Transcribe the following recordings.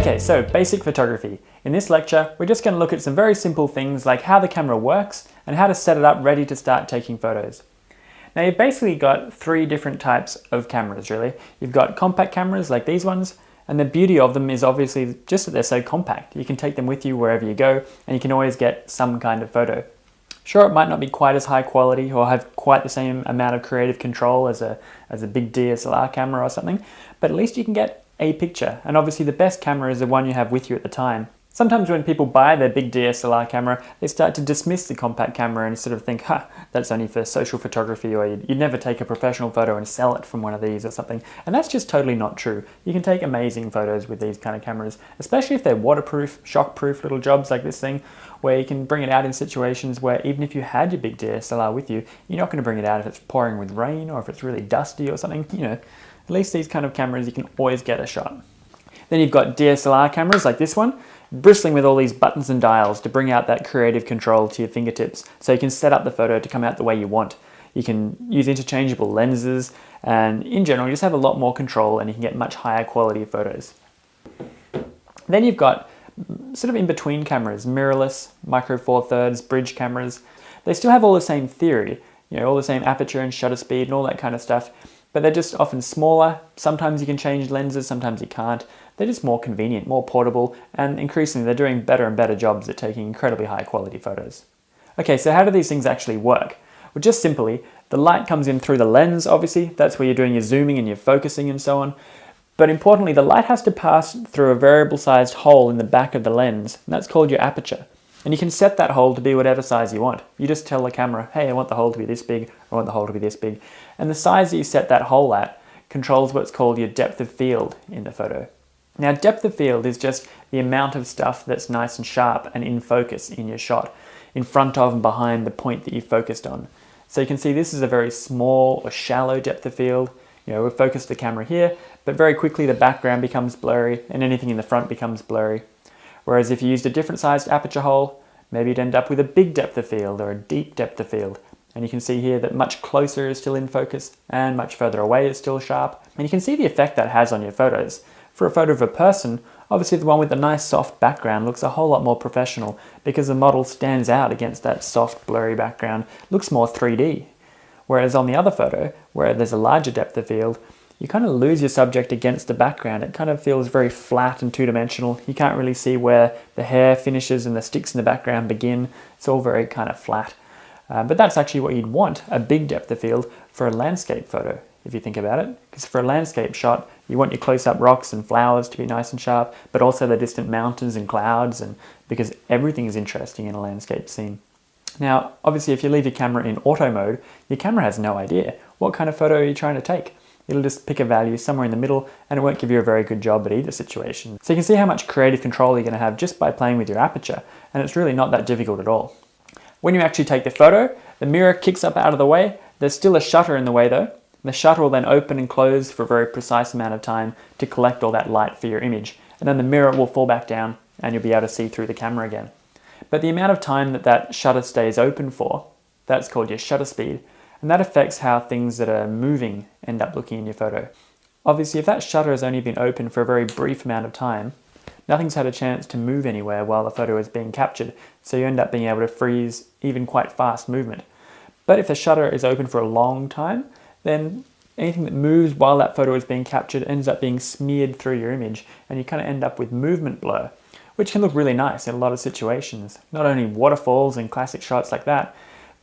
Okay, so basic photography. In this lecture, we're just going to look at some very simple things like how the camera works and how to set it up ready to start taking photos. Now you've basically got three different types of cameras really. You've got compact cameras like these ones, and the beauty of them is obviously just that they're so compact. You can take them with you wherever you go and you can always get some kind of photo. Sure, it might not be quite as high quality or have quite the same amount of creative control as a big DSLR camera or something, but at least you can get a picture. And obviously the best camera is the one you have with you at the time. Sometimes when people buy their big DSLR camera, they start to dismiss the compact camera and sort of think, that's only for social photography, or you'd never take a professional photo and sell it from one of these or something. And that's just totally not true. You can take amazing photos with these kind of cameras, especially if they're waterproof, shockproof little jobs like this thing, where you can bring it out in situations where even if you had your big DSLR with you, you're not going to bring it out if it's pouring with rain or if it's really dusty or something. You know, at least these kind of cameras, you can always get a shot. Then you've got DSLR cameras like this one, bristling with all these buttons and dials to bring out that creative control to your fingertips, so you can set up the photo to come out the way you want. You can use interchangeable lenses, and in general you just have a lot more control and you can get much higher quality photos. Then you've got sort of in between cameras, mirrorless, micro four thirds, bridge cameras. They still have all the same theory, you know, all the same aperture and shutter speed and all that kind of stuff, but they're just often smaller. Sometimes you can change lenses, sometimes you can't. They're just more convenient, more portable, and increasingly they're doing better and better jobs at taking incredibly high quality photos. Okay, so how do these things actually work? Well, just simply, the light comes in through the lens, obviously. That's where you're doing your zooming and your focusing and so on. But importantly, the light has to pass through a variable sized hole in the back of the lens, and that's called your aperture. And you can set that hole to be whatever size you want. You just tell the camera, hey, I want the hole to be this big, I want the hole to be this big. And the size that you set that hole at controls what's called your depth of field in the photo. Now, depth of field is just the amount of stuff that's nice and sharp and in focus in your shot, in front of and behind the point that you focused on. So you can see this is a very small or shallow depth of field. You know, we've focused the camera here, but very quickly the background becomes blurry and anything in the front becomes blurry. Whereas if you used a different sized aperture hole, maybe you'd end up with a big depth of field or a deep depth of field. And you can see here that much closer is still in focus and much further away is still sharp. And you can see the effect that has on your photos. For a photo of a person, obviously the one with the nice soft background looks a whole lot more professional because the model stands out against that soft blurry background, looks more 3D. Whereas on the other photo, where there's a larger depth of field, you kind of lose your subject against the background. It kind of feels very flat and two-dimensional. You can't really see where the hair finishes and the sticks in the background begin. It's all very kind of flat. But that's actually what you'd want, a big depth of field for a landscape photo, if you think about it. Because for a landscape shot, you want your close-up rocks and flowers to be nice and sharp, but also the distant mountains and clouds, and because everything is interesting in a landscape scene. Now, obviously, if you leave your camera in auto mode, your camera has no idea what kind of photo are you trying to take. It'll just pick a value somewhere in the middle and it won't give you a very good job at either situation. So you can see how much creative control you're going to have just by playing with your aperture, and it's really not that difficult at all. When you actually take the photo, the mirror kicks up out of the way. There's still a shutter in the way though. The shutter will then open and close for a very precise amount of time to collect all that light for your image. And then the mirror will fall back down and you'll be able to see through the camera again. But the amount of time that that shutter stays open for, that's called your shutter speed. And that affects how things that are moving end up looking in your photo. Obviously, if that shutter has only been open for a very brief amount of time, nothing's had a chance to move anywhere while the photo is being captured, so you end up being able to freeze even quite fast movement. But if the shutter is open for a long time, then anything that moves while that photo is being captured ends up being smeared through your image, and you kind of end up with movement blur, which can look really nice in a lot of situations. Not only waterfalls and classic shots like that,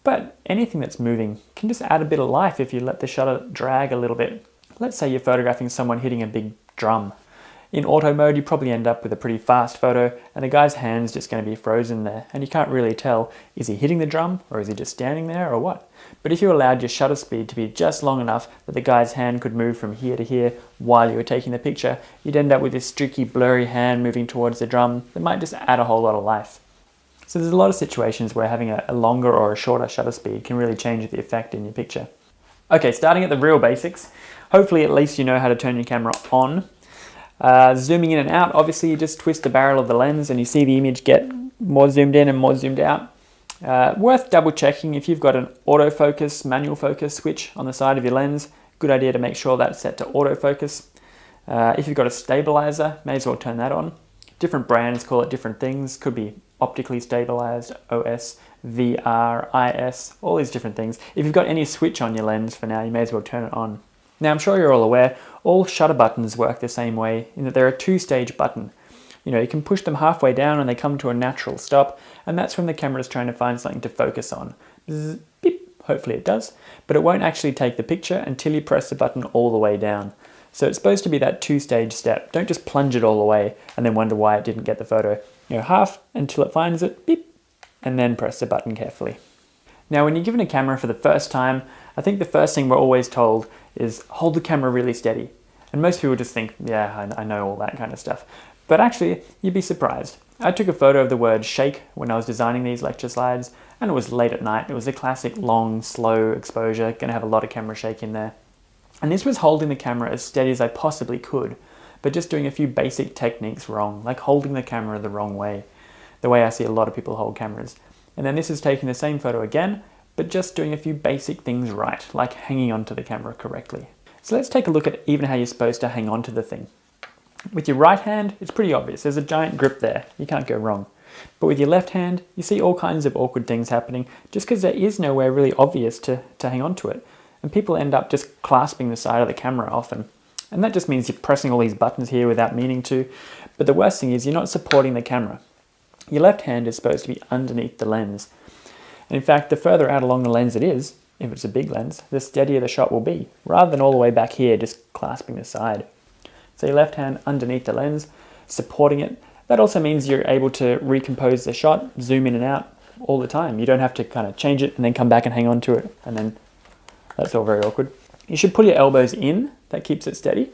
but anything that's moving can just add a bit of life if you let the shutter drag a little bit. Let's say you're photographing someone hitting a big drum. In auto mode, you probably end up with a pretty fast photo and the guy's hand's just going to be frozen there and you can't really tell, is he hitting the drum or is he just standing there or what? But if you allowed your shutter speed to be just long enough that the guy's hand could move from here to here while you were taking the picture, you'd end up with this streaky, blurry hand moving towards the drum that might just add a whole lot of life. So there's a lot of situations where having a longer or a shorter shutter speed can really change the effect in your picture. Okay, starting at the real basics, hopefully at least you know how to turn your camera on. Zooming in and out, obviously you just twist the barrel of the lens and you see the image get more zoomed in and more zoomed out. Worth double checking if you've got an autofocus, manual focus switch on the side of your lens. Good idea to make sure that's set to autofocus. If you've got a stabilizer, may as well turn that on. Different brands call it different things. Could be optically stabilized, OS, VR, IS, all these different things. If you've got any switch on your lens for now, you may as well turn it on. Now, I'm sure you're all aware, all shutter buttons work the same way in that they're a two-stage button. You can push them halfway down and they come to a natural stop, and that's when the camera is trying to find something to focus on. Bzz, beep, hopefully it does, but it won't actually take the picture until you press the button all the way down. So it's supposed to be that two-stage step. Don't just plunge it all the way and then wonder why it didn't get the photo. Half until it finds it, beep, and then press the button carefully. Now, when you're given a camera for the first time, I think the first thing we're always told is hold the camera really steady. And most people just think, yeah, I know all that kind of stuff. But actually, you'd be surprised. I took a photo of the word shake when I was designing these lecture slides, and it was late at night. It was a classic long, slow exposure, going to have a lot of camera shake in there. And this was holding the camera as steady as I possibly could, but just doing a few basic techniques wrong, like holding the camera the wrong way, the way I see a lot of people hold cameras. And then this is taking the same photo again, but just doing a few basic things right, like hanging onto the camera correctly. So let's take a look at even how you're supposed to hang onto the thing. With your right hand, it's pretty obvious. There's a giant grip there. You can't go wrong. But with your left hand, you see all kinds of awkward things happening just because there is nowhere really obvious to hang on to it. And people end up just clasping the side of the camera often. And that just means you're pressing all these buttons here without meaning to. But the worst thing is you're not supporting the camera. Your left hand is supposed to be underneath the lens. And in fact, the further out along the lens it is, if it's a big lens, the steadier the shot will be, rather than all the way back here just clasping the side. So your left hand underneath the lens, supporting it. That also means you're able to recompose the shot, zoom in and out all the time. You don't have to kind of change it and then come back and hang on to it, and then that's all very awkward. You should pull your elbows in, that keeps it steady.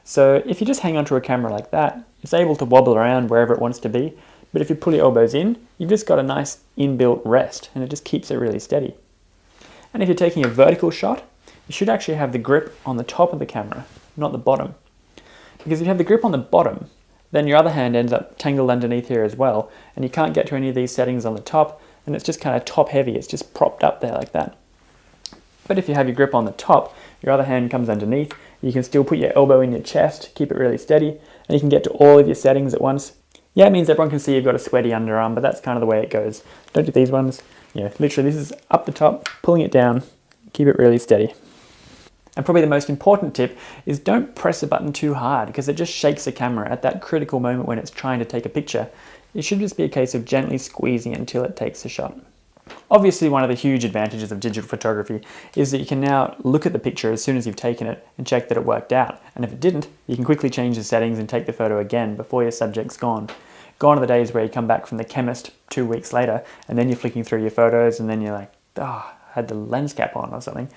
So if you just hang onto a camera like that, it's able to wobble around wherever it wants to be. But if you pull your elbows in, you've just got a nice inbuilt rest, and it just keeps it really steady. And if you're taking a vertical shot, you should actually have the grip on the top of the camera, not the bottom. Because if you have the grip on the bottom, then your other hand ends up tangled underneath here as well, and you can't get to any of these settings on the top, and it's just kind of top heavy, it's just propped up there like that. But if you have your grip on the top, your other hand comes underneath, you can still put your elbow in your chest, keep it really steady, and you can get to all of your settings at once. Yeah, it means everyone can see you've got a sweaty underarm, but that's kind of the way it goes. Don't do these ones. Literally this is up the top, pulling it down, keep it really steady. And probably the most important tip is don't press the button too hard because it just shakes the camera at that critical moment when it's trying to take a picture. It should just be a case of gently squeezing it until it takes the shot. Obviously, one of the huge advantages of digital photography is that you can now look at the picture as soon as you've taken it and check that it worked out. And if it didn't, you can quickly change the settings and take the photo again before your subject's gone. Gone are the days where you come back from the chemist 2 weeks later and then you're flicking through your photos and then you're like, I had the lens cap on or something.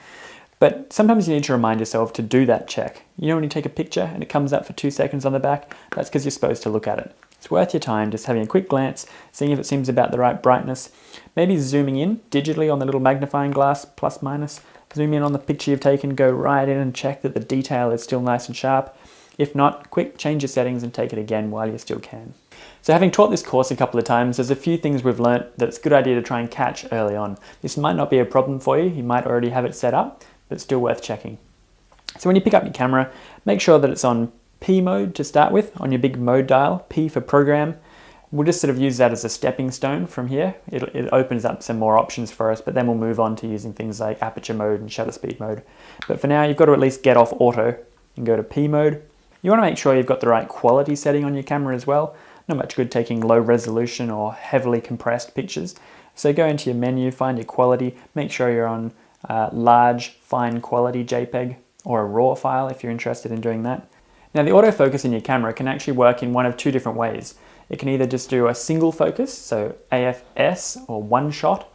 But sometimes you need to remind yourself to do that check. When you take a picture and it comes up for 2 seconds on the back, that's because you're supposed to look at it. It's worth your time just having a quick glance, seeing if it seems about the right brightness, maybe zooming in digitally on the little magnifying glass, plus minus, zoom in on the picture you've taken, go right in and check that the detail is still nice and sharp. If not, quick, change your settings and take it again while you still can. So having taught this course a couple of times, there's a few things we've learnt that it's a good idea to try and catch early on. This might not be a problem for you, you might already have it set up, but it's still worth checking. So when you pick up your camera, make sure that it's on P mode to start with, on your big mode dial, P for program. We'll just sort of use that as a stepping stone from here. It opens up some more options for us, but then we'll move on to using things like aperture mode and shutter speed mode. But for now, you've got to at least get off auto and go to P mode. You want to make sure you've got the right quality setting on your camera as well. Not much good taking low resolution or heavily compressed pictures. So go into your menu, find your quality, make sure you're on large, fine quality JPEG or a RAW file if you're interested in doing that. Now the autofocus in your camera can actually work in one of two different ways. It can either just do a single focus, so AFS or one shot,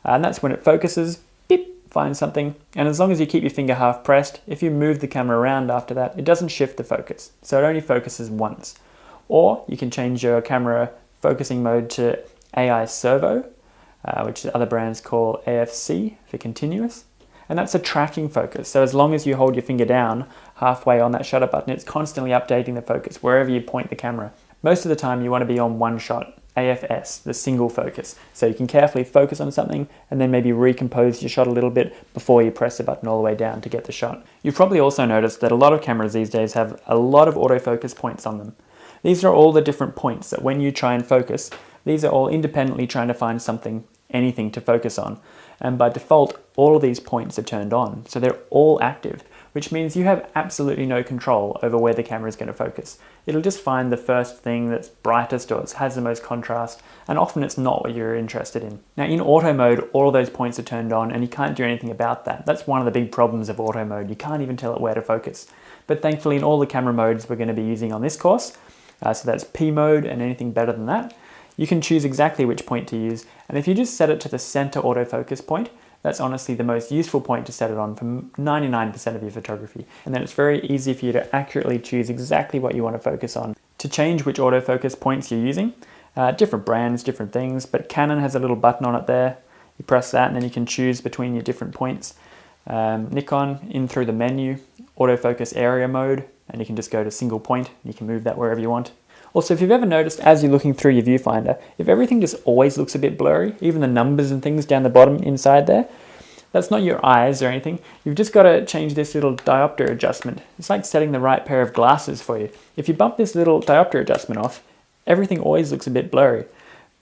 and that's when it focuses, beep, finds something, and as long as you keep your finger half pressed, if you move the camera around after that, it doesn't shift the focus, so it only focuses once. Or you can change your camera focusing mode to AI Servo, which other brands call AFC for continuous. And that's a tracking focus. So as long as you hold your finger down halfway on that shutter button, it's constantly updating the focus wherever you point the camera. Most of the time you want to be on one shot, AFS, the single focus. So you can carefully focus on something and then maybe recompose your shot a little bit before you press the button all the way down to get the shot. You've probably also noticed that a lot of cameras these days have a lot of autofocus points on them. These are all the different points that when you try and focus, these are all independently trying to find something, anything to focus on. And by default, all of these points are turned on. So they're all active, which means you have absolutely no control over where the camera is going to focus. It'll just find the first thing that's brightest or has the most contrast, and often it's not what you're interested in. Now in auto mode, all of those points are turned on and you can't do anything about that. That's one of the big problems of auto mode. You can't even tell it where to focus. But thankfully in all the camera modes we're going to be using on this course, so that's P mode and anything better than that, you can choose exactly which point to use. And if you just set it to the center autofocus point, that's honestly the most useful point to set it on for 99% of your photography. And then it's very easy for you to accurately choose exactly what you want to focus on. To change which autofocus points you're using, different brands, different things, but Canon has a little button on it there. You press that and then you can choose between your different points. Nikon, in through the menu, autofocus area mode, and you can just go to single point. You can move that wherever you want. Also, if you've ever noticed as you're looking through your viewfinder, if everything just always looks a bit blurry, even the numbers and things down the bottom inside there, that's not your eyes or anything. You've just got to change this little diopter adjustment. It's like setting the right pair of glasses for you. If you bump this little diopter adjustment off, everything always looks a bit blurry.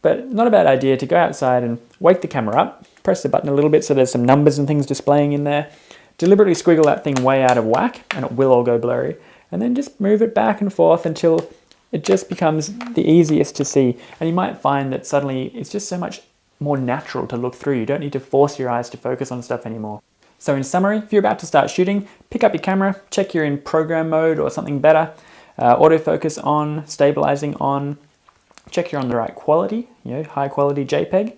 But not a bad idea to go outside and wake the camera up, press the button a little bit so there's some numbers and things displaying in there, deliberately squiggle that thing way out of whack and it will all go blurry, and then just move it back and forth until it just becomes the easiest to see. And you might find that suddenly it's just so much more natural to look through. You don't need to force your eyes to focus on stuff anymore. So in summary, if you're about to start shooting, pick up your camera, check you're in program mode or something better, autofocus on, stabilizing on, check you're on the right quality, high quality JPEG.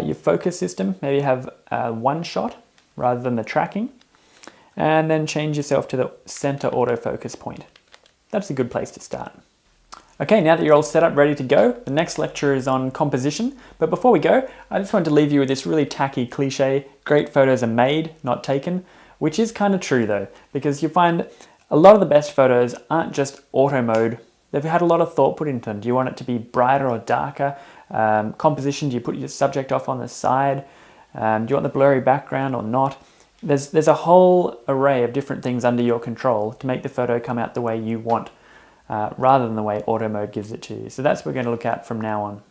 Your focus system, maybe have one shot rather than the tracking, and then change yourself to the center autofocus point. That's a good place to start. Okay, now that you're all set up, ready to go, the next lecture is on composition. But before we go, I just wanted to leave you with this really tacky cliche, great photos are made, not taken, which is kind of true though, because you find a lot of the best photos aren't just auto mode. They've had a lot of thought put into them. Do you want it to be brighter or darker? Composition, do you put your subject off on the side? Do you want the blurry background or not? There's a whole array of different things under your control to make the photo come out the way you want, rather than the way auto mode gives it to you. So that's what we're going to look at from now on.